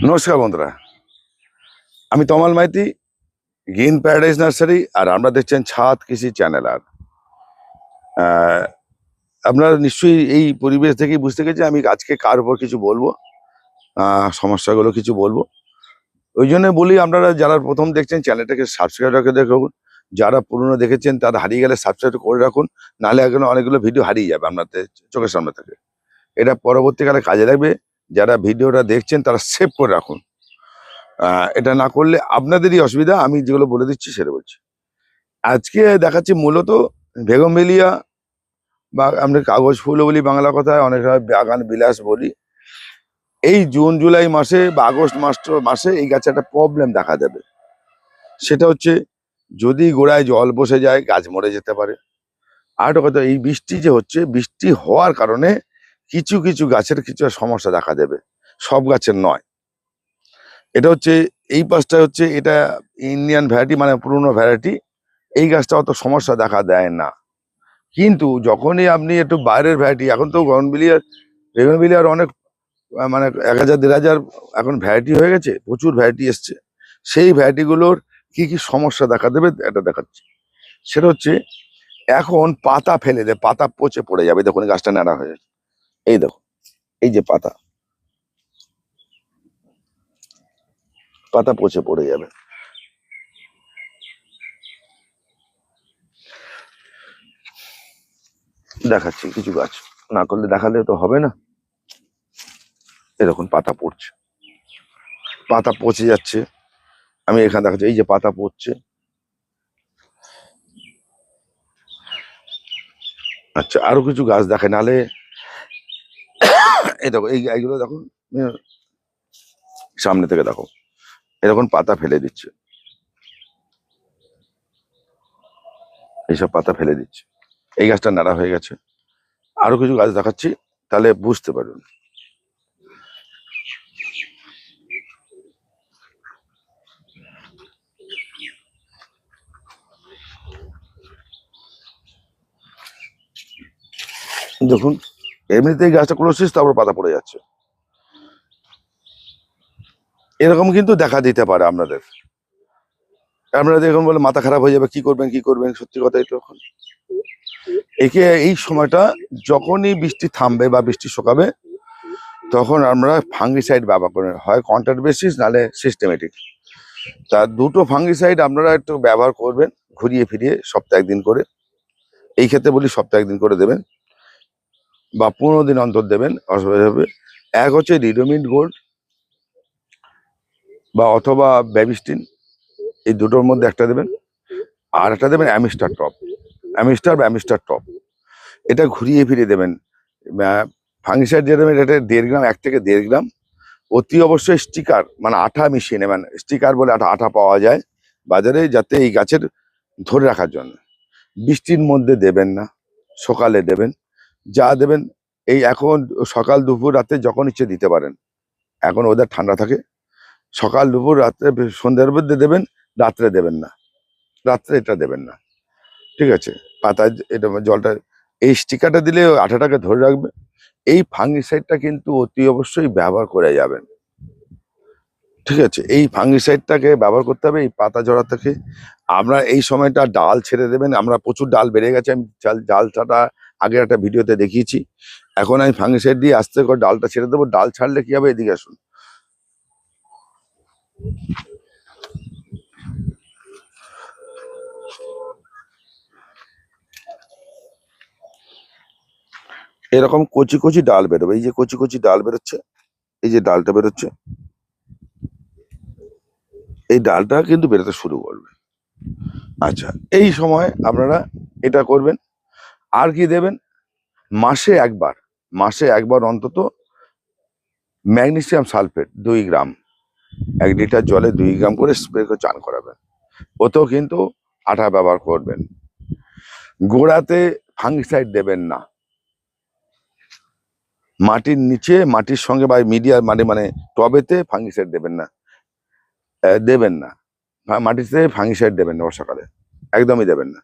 নমস্কার বন্ধুরা, আমি তমাল মাইতি, গ্রিন প্যারাডাইস নার্সারি, আর আমরা দেখছেন ছাদ কৃষি চ্যানেল। আর আপনারা নিশ্চয়ই এই পরিবেশ থেকেই বুঝতে গেছে আমি আজকে কার উপর কিছু বলবো, সমস্যাগুলো কিছু বলবো। ওই জন্য বলি, আপনারা যারা প্রথম দেখছেন চ্যানেলটাকে সাবস্ক্রাইব রাখে দেখুন, যারা পুরনো দেখেছেন তারা হারিয়ে গেলে সাবস্ক্রাইব করে রাখুন, নাহলে এখন অনেকগুলো ভিডিও হারিয়ে যাবে আপনাদের চোখের সামনে থেকে। এটা পরবর্তীকালে কাজে লাগবে। যারা ভিডিওটা দেখছেন তারা সেভ করে রাখুন। এটা না করলে আপনাদেরই অসুবিধা। আমি যেগুলো বলে দিচ্ছি সেটা বলছি। আজকে দেখাচ্ছি মূলত বেগমবেলিয়া, বা আমরা কাগজ ফুল বলি বাংলা কথায়, অনেক বাগান বিলাস বলি। এই জুন জুলাই মাসে বা আগস্ট মাসে এই গাছে একটা প্রবলেম দেখা দেবে। সেটা হচ্ছে, যদি গোড়ায় জল বসে যায় গাছ মরে যেতে পারে। আর একটা কথা, এই বৃষ্টি যে হচ্ছে, বৃষ্টি হওয়ার কারণে কিছু কিছু গাছের কিছু সমস্যা দেখা দেবে, সব গাছের নয়। এটা হচ্ছে, এই পাশটা হচ্ছে এটা ইন্ডিয়ান ভ্যারাইটি, মানে পুরনো ভ্যারাইটি। এই গাছটা অত সমস্যা দেখা দেয় না। কিন্তু যখনই আপনি একটু বাইরের ভ্যারাইটি, এখন তো বেগুনবিলিয়ার অনেক মানে 1000-1500 এখন ভ্যারাইটি হয়ে গেছে, প্রচুর ভ্যারাইটি এসছে। সেই ভ্যারাইটিগুলোর কি কি সমস্যা দেখা দেবে এটা দেখাচ্ছি। সেটা হচ্ছে, এখন পাতা ফেলে দেয়, পাতা পচে পড়ে যাবে। দেখুন গাছটা ন্যাড়া হয়ে যাচ্ছে, এই দেখো, এই যে পাতা পচে পড়ে যাবে। দেখাচ্ছি কিছু গাছ, না করলে দেখালে তো হবে না। এরকম পাতা পড়ছে, পাতা পচে যাচ্ছে। আমি এখানে দেখাচ্ছি, এই যে পাতা পড়ছে। আচ্ছা, আরো কিছু গাছ দেখে, নালে এই দেখো, এইগুলো দেখো, সামনে থেকে দেখো, এরকম পাতা ফেলে দিচ্ছে, এইসব পাতা ফেলে দিচ্ছে। এই গাছটা নাড়া হয়ে গেছে। আরো কিছু গাছ দেখাচ্ছি, তাহলে বুঝতে পারবেন। দেখুন, এমনিতেই গাছটা ক্লোসিস, তারপর পাতা পড়ে যাচ্ছে। এরকম কিন্তু দেখা দিতে পারে আপনাদের। আপনারা দেখুন, বলে মাথা খারাপ হয়ে যাবে, কি করবেন। সত্যি কথাই তো। এখন একে এই সময়টা যখনই বৃষ্টি থামবে বা বৃষ্টি শুকাবে, তখন আমরা ফাঙ্গিসাইড ব্যবহার করি, হয় কন্ট্রাক্ট বেসিস, নাহলে সিস্টেমেটিক। তার দুটো ফাঙ্গিসাইড আপনারা একটু ব্যবহার করবেন, ঘুরিয়ে ফিরিয়ে সপ্তাহে একদিন করে। এই ক্ষেত্রে বলি সপ্তাহে একদিন করে দেবেন, বা 15 দিন অন্তর দেবেন, অসুবিধা হবে। এক হচ্ছে রিডোমিড গোল্ড, বা অথবা ব্যাবিস্টিন, এই দুটোর মধ্যে একটা দেবেন। আর একটা দেবেন অ্যামিস্টার টপ। এটা ঘুরিয়ে ফিরিয়ে দেবেন। ফাঙ্গিসাইড যে দেবেন, এটা 1.5 গ্রাম, 1 থেকে 1.5 গ্রাম। অতি অবশ্যই স্টিকার, মানে আঠা মিশিয়ে নেবেন। স্টিকার বলে আঠা পাওয়া যায় বাজারে, যাতে এই গাছের ধরে রাখার জন্য। বৃষ্টির মধ্যে দেবেন না, সকালে দেবেন। যা দেবেন, এই এখন সকাল দুপুর রাতে যখন ইচ্ছে দিতে পারেন। এখন ওদের ঠান্ডা থাকে, সকাল দুপুর রাত্রে, সন্ধ্যার মধ্যে দেবেন, রাত্রে দেবেন না, রাত্রে এটা দেবেন না। ঠিক আছে, পাতায় এটা জলটা, এই স্টিকারটা দিলে আঠাটাকে ধরে রাখবে। এই ফাঙ্গিসাইডটা কিন্তু অতি অবশ্যই ব্যবহার করে যাবেন। ঠিক আছে, এই ফাঙ্গিসাইডটাকে ব্যবহার করতে হবে এই পাতা ঝরা থেকে। আমরা এই সময়টা ডাল ছেড়ে দেবেন। আমরা প্রচুর ডাল বেড়ে গেছে, আমি ডালটা আগে একটা ভিডিওতে দেখিয়েছি। এখন আমি ফাঙ্গিসাইড দিয়ে আস্তে করে ডালটা ছেড়ে দেবো। ডাল ছাড়লে কি হবে, এদিকে আসুন। এরকম কচি কচি ডাল বেরোবে, এই যে কচি কচি ডাল বেরোচ্ছে, এই যে ডালটা বেরোচ্ছে, এই ডালটা কিন্তু বেরোতে শুরু করবে। আচ্ছা, এই সময় আপনারা এটা করবেন। আর কি দেবেন, মাসে একবার অন্তত ম্যাগনেসিয়াম সালফেট 2 গ্রাম, 1 লিটার জলে 2 গ্রাম করে স্প্রে করে চান করাবেন। ওতেও কিন্তু আঠা ব্যবহার করবেন। গোড়াতে ফাঙ্গিসাইড দেবেন না, মাটির নিচে, মাটির সঙ্গে বা মিডিয়া মানে টবেতে ফাঙ্গিসাইড দেবেন না, মাটিতে ফাঙ্গিসাইড দেবেন না বর্ষাকালে, একদমই দেবেন না।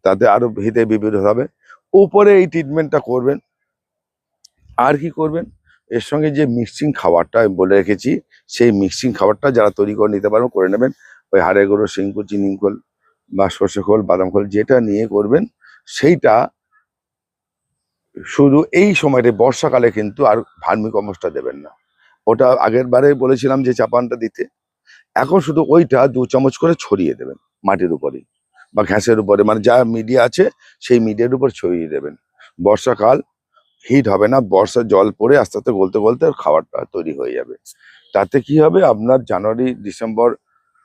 তাতে আরো হিতে বিপরীত হবে। উপরে এই ট্রিটমেন্টটা করবেন। আর কি করবেন, এর সঙ্গে যে মিক্সিং খাবারটা আমি বলে রেখেছি, সেই মিক্সিং খাবারটা যারা তৈরি করে নিতে পারবেন করে নেবেন। ওই হাড়ের গুঁড়ো, শিংকুচি, নিমখোল বা সর্ষে খোল, বাদাম খোল যেটা নিয়ে করবেন সেইটা শুধু এই সময়টা বর্ষাকালে কিন্তু আর ভার্মি কম্পোস্টটা দেবেন না। ওটা আগের বারে বলেছিলাম যে চাপানটা দিতে, এখন শুধু ওইটা 2 চামচ করে ছড়িয়ে দেবেন মাটির উপরে বা ঘাসের উপরে, মানে যা মিডিয়া আছে সেই মিডিয়ার উপর ছড়িয়ে দেবেন। বর্ষাকাল হিট হবে না, বর্ষার জল পড়ে আস্তে আস্তে গলতে গলতে খাবারটা তৈরি হয়ে যাবে। তাতে কি হবে, আপনার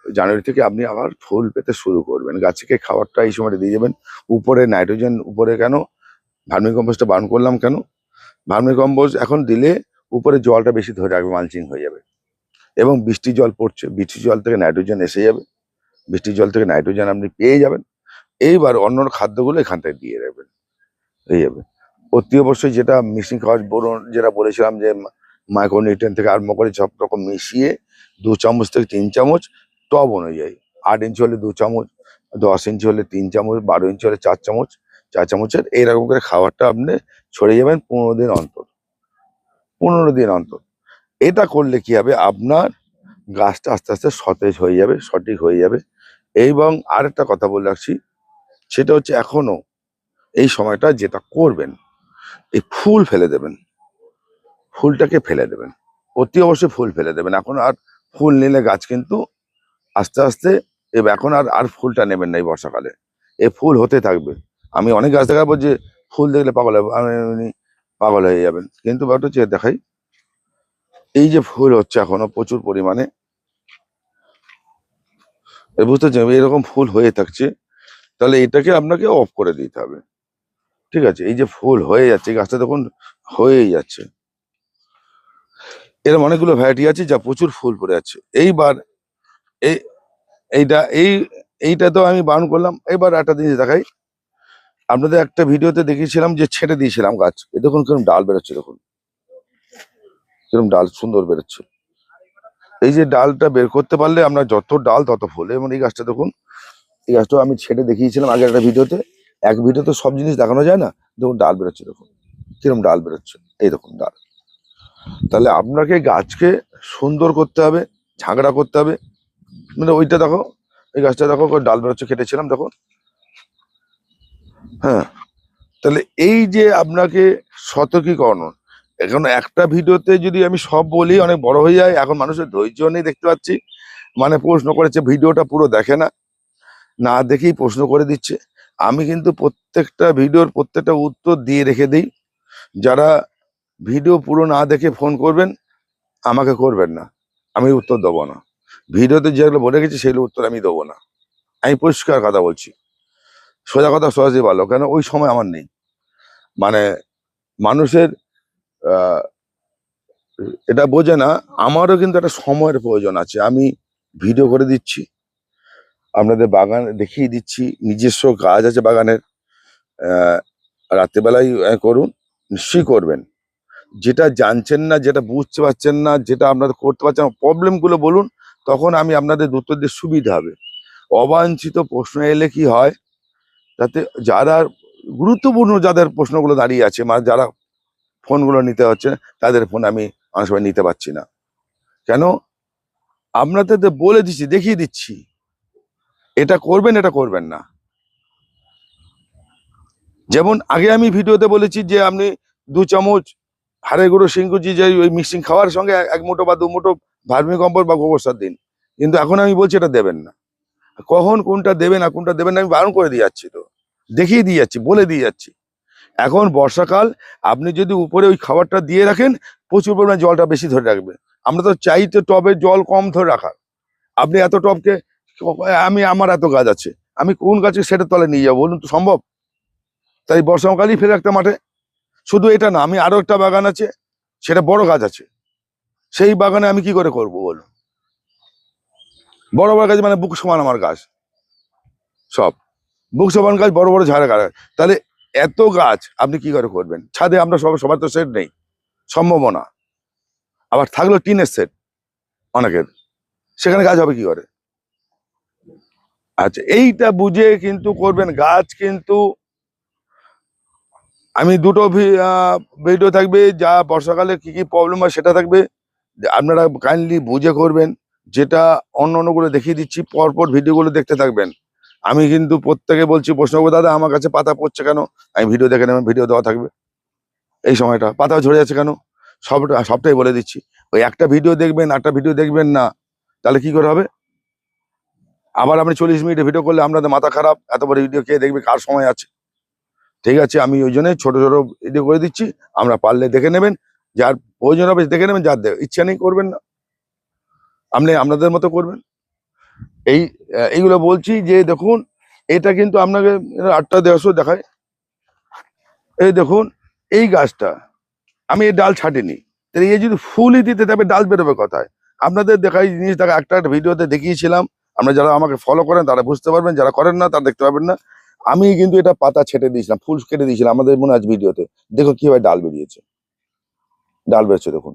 জানুয়ারি থেকে আপনি আবার ফুল পেতে শুরু করবেন। গাছকে খাবারটা এই সময়টা দিয়ে যাবেন। উপরে নাইট্রোজেন, উপরে কেন ভার্মি কম্পোস্টটা বারণ করলাম কেন, ভার্মি কম্পোস্ট এখন দিলে উপরে জলটা বেশি ধরে রাখবে, মালচিং হয়ে যাবে। এবং বৃষ্টির জল পড়ছে, বৃষ্টির জল থেকে নাইট্রোজেন এসে যাবে, বৃষ্টির জল থেকে নাইট্রোজেন আপনি পেয়ে যাবেন। এইবার অন্য খাদ্যগুলো এখান থেকে দিয়ে রাখবেন, হয়ে যাবে। অতি অবশ্যই যেটা মিক্সিং খাওয়ার বলুন, যেটা বলেছিলাম যে মাইক্রোনিউট্রিয়েন্ট থেকে আরম্ভ করে সব রকম মিশিয়ে 2 চামচ থেকে 3 চামচ টব অনুযায়ী, 8 ইঞ্চি হলে 2 চামচ, 10 ইঞ্চি হলে 3 চামচ, 12 ইঞ্চি হলে 4 চামচ, 4 চামচের এইরকম করে খাবারটা আপনি ছড়িয়ে যাবেন 15 দিন অন্তর, 15 দিন অন্তর। এটা করলে কি হবে, আপনার গাছটা আস্তে আস্তে সতেজ হয়ে যাবে, সঠিক হয়ে যাবে। এবং আরেকটা কথা বলে রাখছি, সেটা হচ্ছে এখনো এই সময়টা যেটা করবেন, এই ফুল ফেলে দেবেন, ফুলটাকে ফেলে দেবেন, অতি অবশ্যই ফুল ফেলে দেবেন। এখন আর ফুল নিলে গাছ কিন্তু আস্তে আস্তে এখন আর ফুলটা নেবেন না এই বর্ষাকালে, এ ফুল হতে থাকবে। আমি অনেক গাছ দেখাবো যে ফুল দেখলে পাগল হবে, আপনি পাগল হয়ে যাবেন। কিন্তু ব্যাপারটা হচ্ছে দেখাই, এই যে ফুল হচ্ছে এখনো প্রচুর পরিমাণে, বুঝতে পারছেন, এরকম ফুল হয়ে থাকছে, তাহলে এটাকে আপনাকে অফ করে দিতে হবে। ঠিক আছে, এই যে ফুল হয়ে যাচ্ছে, গাছটা তখন হয়েই যাচ্ছে, এরকম অনেকগুলো ভ্যারাইটি আছে যা প্রচুর ফুল পড়ে যাচ্ছে। এইবার এই এইটা এই এইটা তো আমি বারণ করলাম। এবার একটা জিনিস দেখাই, আপনাদের একটা ভিডিওতে দেখিয়েছিলাম যে ছেড়ে দিয়েছিলাম গাছ, এ দেখুন কিরকম ডাল বেরোচ্ছে, দেখুন কিরকম ডাল সুন্দর বেরোচ্ছে। এই যে ডালটা বের করতে পারলে আমরা যত ডাল তত ফুল। এবং এই গাছটা দেখুন, এই গাছটা আমি ছেড়ে দেখিয়েছিলাম আগের একটা ভিডিওতে। এক ভিডিওতে সব জিনিস দেখানো যায় না, দেখুন ডাল বেরোচ্ছে, দেখুন কিরকম ডাল বেরোচ্ছে, এই দেখুন ডাল। তাহলে আপনাকে গাছকে সুন্দর করতে হবে, ঝাঁকড়া করতে হবে। মানে ওইটা দেখো, এই গাছটা দেখো ডাল বেরোচ্ছে, কেটেছিলাম দেখো। হ্যাঁ, তাহলে এই যে আপনাকে সতর্কীকরণ, এখন একটা ভিডিওতে যদি আমি সব বলি অনেক বড় হয়ে যায়। এখন মানুষের ধৈর্য নেই, দেখতে পাচ্ছি, মানে প্রশ্ন করেছে, ভিডিওটা পুরো দেখে না, না দেখেই প্রশ্ন করে দিচ্ছে। আমি কিন্তু প্রত্যেকটা ভিডিওর প্রত্যেকটা উত্তর দিয়ে রেখে দিই। যারা ভিডিও পুরো না দেখে ফোন করবেন, আমাকে করবেন না, আমি উত্তর দেবো না। ভিডিওতে যেগুলো বলে গেছি সেগুলো উত্তর আমি দেবো না। আমি পরিষ্কার কথা বলছি, সোজা কথা সহজেই ভালো, কেন ওই সময় আমার নেই। মানে মানুষের আহ, এটা বোঝে না, আমারও কিন্তু একটা সময়ের প্রয়োজন আছে। আমি ভিডিও করে দিচ্ছি, আপনাদের বাগান দেখিয়ে দিচ্ছি, নিজস্ব কাজ আছে বাগানের। আহ, রাত্রেবেলায় করুন, নিশ্চয়ই করবেন। যেটা জানছেন না, যেটা বুঝতে পারছেন না, যেটা আপনাদের করতে পারছেন না, প্রবলেমগুলো বলুন, তখন আমি আপনাদের উত্তর দিয়ে সুবিধা হবে। অবাঞ্ছিত প্রশ্ন এলে কি হয়, তাতে যারা গুরুত্বপূর্ণ, যাদের প্রশ্নগুলো দাঁড়িয়ে আছে, মানে যারা ফোনগুলো নিতে হচ্ছে, তাদের ফোন আমি অনেক সময় নিতে পারছি না। কেন, আপনাদের তো বলে দিচ্ছি, দেখিয়ে দিচ্ছি, এটা করবেন, এটা করবেন না। যেমন আগে আমি ভিডিওতে বলেছি যে আপনি 2 চামচ হাড়ের গুঁড়ো, শিংকুচি, যে ওই মিক্সিং খাওয়ার সঙ্গে 1 মুঠো বা 2 মুঠো ভার্মি কম্পোস্ট বা গোবর সার দিন। কিন্তু এখন আমি বলছি এটা দেবেন না। কখন কোনটা দেবেন আর কোনটা দেবেন না আমি বারণ করে দিয়ে যাচ্ছি, তো দেখিয়ে দিয়ে যাচ্ছি, বলে দিয়ে যাচ্ছি। এখন বর্ষাকাল, আপনি যদি উপরে ওই খাবারটা দিয়ে রাখেন, প্রচুর পরিমাণে জলটা বেশি ধরে রাখবে। আমরা তো চাই তো টবে জল কম ধরে রাখার। আপনি এত টবকে, আমার এত গাছ আছে, আমি কোন গাছে সেটা তলে নিয়ে যাবো বলুন তো, সম্ভব? তাই বর্ষাকালই ফেলে একটা মাঠে। শুধু এটা না, আমি আরো একটা বাগান আছে, সেটা বড় গাছ আছে, সেই বাগানে আমি কি করে করবো বলুন? বড় বড় গাছ মানে বুক সমান আমার গাছ, সব বুক সমান গাছ, বড় বড় ঝাড়ে গাছ। তাহলে এত গাছ আপনি কি করে করবেন? ছাদে আমরা সবার তো সেট নেই, সম্ভব না। আবার থাকলো টিনের সেট অনেকের, সেখানে গাছ হবে কি করে? আচ্ছা, এইটা বুঝে কিন্তু করবেন। গাছ কিন্তু আমি দুটো ভিডিও থাকবে, যা বর্ষাকালে কি কি প্রবলেম হয় সেটা থাকবে, আপনারা কাইন্ডলি বুঝে করবেন। যেটা অন্য অন্যগুলো দেখিয়ে দিচ্ছি, পরপর ভিডিওগুলো দেখতে থাকবেন। আমি কিন্তু প্রত্যেকে বলছি, প্রশ্ন করবো, দাদা আমার কাছে পাতা পড়ছে কেন? আমি ভিডিও দেখে নেবেন, ভিডিও দেওয়া থাকবে। এই সময়টা পাতা ঝরে যাচ্ছে কেন, সবটাই বলে দিচ্ছি। ওই একটা ভিডিও দেখবেন, একটা ভিডিও দেখবেন না, তাহলে কি করে হবে? আবার আপনি 40 মিনিটের ভিডিও করলে আপনাদের মাথা খারাপ, এত বড় ভিডিও কে দেখবে, কার সময় আছে? ঠিক আছে, আমি ওই জন্য ছোট ছোট ভিডিও করে দিচ্ছি, আমরা পারলে দেখে নেবেন। যার প্রয়োজন হবে দেখে নেবেন, যার ইচ্ছা নেই করবেন না, আপনি আপনাদের মতো করবেন। এই এইগুলো বলছি যে দেখুন, এটা কিন্তু আপনাকে 8টা 150 দেখায়। এই দেখুন, এই গাছটা আমি এই ডাল ছাটিনি, তাহলে এই যদি ফুলই দিতে তবে ডাল বেরোবে কোথায়? আপনাদের দেখাই জিনিস দেখা, একটা একটা ভিডিওতে দেখিয়েছিলাম। আমরা যারা আমাকে ফলো করেন তারা বুঝতে পারবেন, যারা করেন না তারা দেখতে পারবেন না। আমি কিন্তু এটা পাতা ছেটে দিয়েছিলাম, ফুল কেটে দিয়েছিলাম আমাদের মনে আছে ভিডিওতে। দেখুন কিভাবে ডাল বেরিয়েছে, ডাল বেরোচ্ছে দেখুন।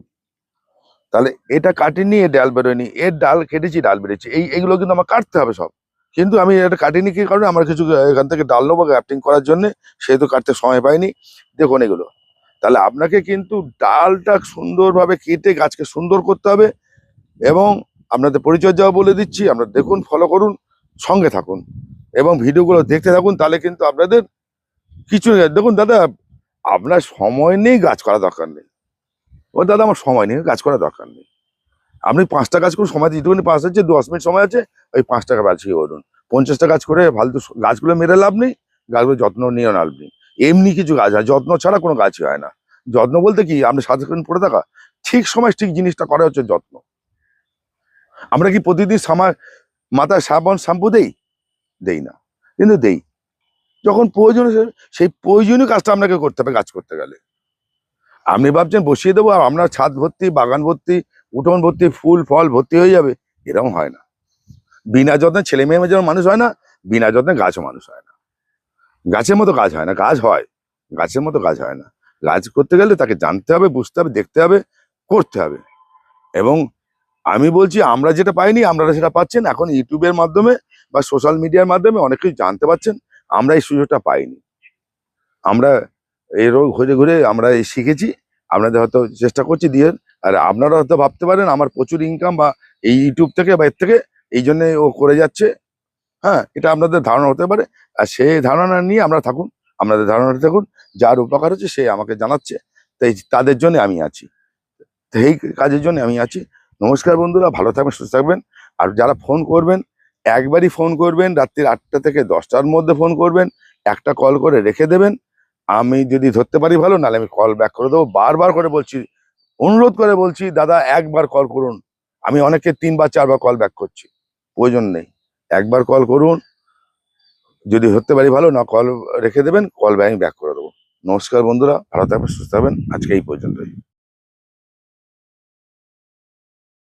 তাহলে এটা কাটিনি, এর ডাল বেরোয়নি, এর ডাল কেটেছি, ডাল বেরিয়েছে। এইগুলো কিন্তু আমার কাটতে হবে সব, কিন্তু আমি এটা কাটিনি কি কারণে, আমার কিছু এখান থেকে ডাল নেবো গ্রাফটিং করার জন্য, সেহেতু কাটতে সময় পাইনি। দেখুন এগুলো, তাহলে আপনাকে কিন্তু ডালটা সুন্দরভাবে কেটে গাছকে সুন্দর করতে হবে। এবং আপনাদের পরিচর্যাও বলে দিচ্ছি, আপনারা দেখুন, ফলো করুন, সঙ্গে থাকুন এবং ভিডিওগুলো দেখতে থাকুন, তাহলে কিন্তু আপনাদের কিছু দেখুন দাদা, আপনার সময় নেই গাছ করা দরকার নেই। ও দাদা আমার সময় নেই, গাছ করা দরকার নেই। আপনি 5টা গাছ করুন, সময় যেটুকুনি পাস আছে, 10 মিনিট সময় আছে, ওই 5টা গাছ করুন। 50টা গাছ করে ফালতু গাছগুলো মেরে লাভ নেই, গাছগুলো যত্ন নিয়ে লাভ নেই। এমনি কিছু গাছ হয়, যত্ন ছাড়া কোনো গাছই হয় না। যত্ন বলতে কি, আপনি সারাক্ষণ পড়ে থাকা, ঠিক সময় ঠিক জিনিসটা করা হচ্ছে যত্ন। আমরা কি প্রতিদিন মাথায় সাবান শ্যাম্পু দেই না, কিন্তু দেই যখন প্রয়োজন, সেই প্রয়োজনীয় কাজটা আপনাকে করতে হবে গাছ করতে গেলে। আপনি ভাবছেন বসিয়ে দেবো আর আপনার ছাদ ভর্তি, বাগান ভর্তি, উঠোন ভর্তি, ফুল ফল ভর্তি হয়ে যাবে, এরকম হয় না। বিনা যত্নে ছেলে মেয়ে যেমন মানুষ হয় না, বিনা যত্নে গাছও মানুষ হয় না। গাছের মতো কাজ হয় না, কাজ হয়, গাছের মতো কাজ হয় না। গাছ করতে গেলে তাকে জানতে হবে, বুঝতে হবে, দেখতে হবে, করতে হবে। এবং আমি বলছি, আমরা যেটা পাইনি আপনারা সেটা পাচ্ছেন এখন ইউটিউবের মাধ্যমে বা সোশ্যাল মিডিয়ার মাধ্যমে, অনেক কিছু জানতে পারছেন। আমরা এই সুযোগটা পাইনি, আমরা এই রোগ ঘুরে ঘুরে আমরা এই শিখেছি, আপনাদের হয়তো চেষ্টা করছি দিয়ে। আর আপনারা হয়তো ভাবতে পারেন আমার প্রচুর ইনকাম বা এই ইউটিউব থেকে বা এর থেকে, এই জন্য ও করে যাচ্ছে। হ্যাঁ, এটা আপনাদের ধারণা হতে পারে। আর সেই ধারণা নিয়ে আমরা থাকুন, আপনাদের ধারণাটা থাকুন, যার উপকার হচ্ছে সে আমাকে জানাচ্ছে, তাই তাদের জন্য আমি আছি, তো এই কাজের জন্য আমি আছি। নমস্কার বন্ধুরা, ভালো থাকবেন, সুস্থ থাকবেন। আর যারা ফোন করবেন, একবারই ফোন করবেন, রাত্রি 8টা থেকে 10টার মধ্যে ফোন করবেন, একটা কল করে রেখে দেবেন। আমি যদি ধরতে পারি ভালো, নাহলে আমি কল ব্যাক করে দেবো। বারবার করে বলছি, অনুরোধ করে বলছি, দাদা একবার কল করুন। আমি অনেকে 3বার 4বার কল ব্যাক করছি, প্রয়োজন নেই, একবার কল করুন। যদি ধরতে পারি ভালো, না কল রেখে দেবেন, কল ব্যাক করে দেবো। নমস্কার বন্ধুরা, ভালো থাকবেন, সুস্থ থাকবেন, আজকে এই পর্যন্তই।